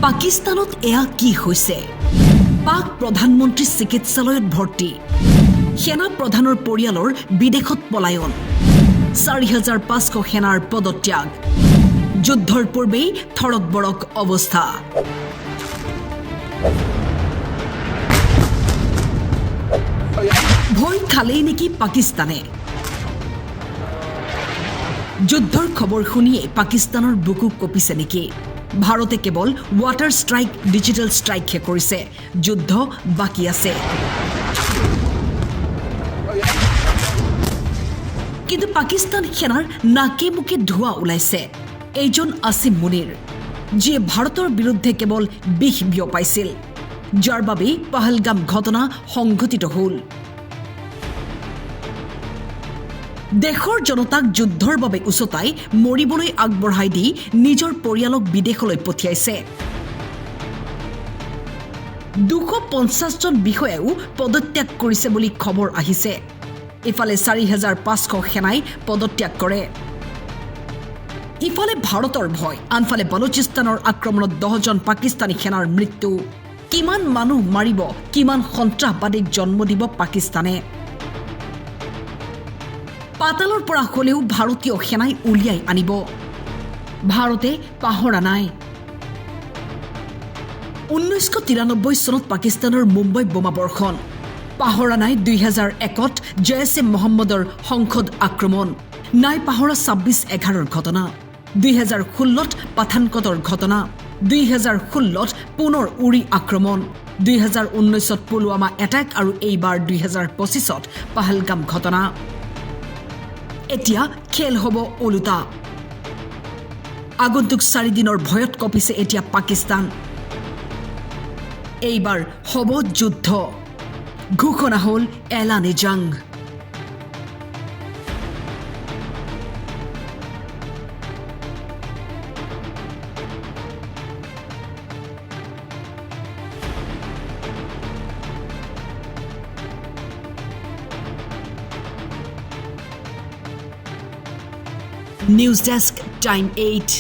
পাকিস্তানত এয়া কি হৈছে? পাক প্ৰধানমন্ত্ৰী চিকিৎসালয়ত ভৰ্তি, সেনা প্ৰধানৰ পৰিয়ালৰ বিদেশত পলায়ন, ৪৫০০ সেনাৰ পদত্যাগ, যুদ্ধৰ পূৰ্বেই থৰক বৰক অৱস্থা। ভয় খালেই নেকি পাকিস্তানে? যুদ্ধৰ খবৰ শুনিয়ে পাকিস্তানৰ বুকু কঁপিছে নেকি? ভাৰতে কেৱল ৱাটাৰ ষ্ট্ৰাইক, ডিজিটেল ষ্ট্ৰাইকহে কৰিছে, যুদ্ধ বাকী আছে। কিন্তু পাকিস্তান সেনাৰ নাকে মুখে ধোঁৱা ওলাইছে। এইজন আসিম মুনিৰ, যিয়ে ভাৰতৰ বিৰুদ্ধে কেৱল বিষ বিয়পাইছিল, যাৰ বাবেই পহলগাম ঘটনা সংঘটিত হ'ল। দেশৰ জনতাক যুদ্ধৰ বাবে উচতাই মৰিবলৈ আগবঢ়াই দি নিজৰ পৰিয়ালক বিদেশলৈ পঠিয়াইছে। ২৫০জন বিষয়াও পদত্যাগ কৰিছে বুলি খবৰ আহিছে। ইফালে ৪৫০০ সেনাই পদত্যাগ কৰে। ইফালে ভাৰতৰ ভয়, আনফালে বালুচিস্তানৰ আক্ৰমণত ১০জন পাকিস্তানী সেনাৰ মৃত্যু। কিমান মানুহ মাৰিব, কিমান সন্ত্ৰাসবাদীক জন্ম দিব পাকিস্তানে? পাতালৰ পৰা হলেও ভাৰতীয় সেনাই উলিয়াই আনিব। ভাৰতে পাহৰা নাই। ১৯৯৩ চনত পাকিস্তানৰ মুম্বাই বোমাবৰ্ষণ। পাহৰা নাই ২০০১ত জয়ছে মহম্মদৰ সংসদ আক্ৰমণ। নাই পাহৰা ২৬/১১ৰ ঘটনা, ২০১৬ত পাঠানকটৰ ঘটনা, ২০১৬ত পুনৰ উৰি আক্ৰমণ, ২০১৯ত পুলৱামা এটেক আৰু এইবাৰ ২০২৫ত পহলগাম ঘটনা। এতিয়া খেল হ'ব ওলোটা। আগন্তুক ৪ দিনৰ ভয়ত কঁপিছে এতিয়া পাকিস্তান। এইবাৰ হ'ব যুদ্ধ। ঘোষণা হ'ল এলানে জং। News Desk, Time 8.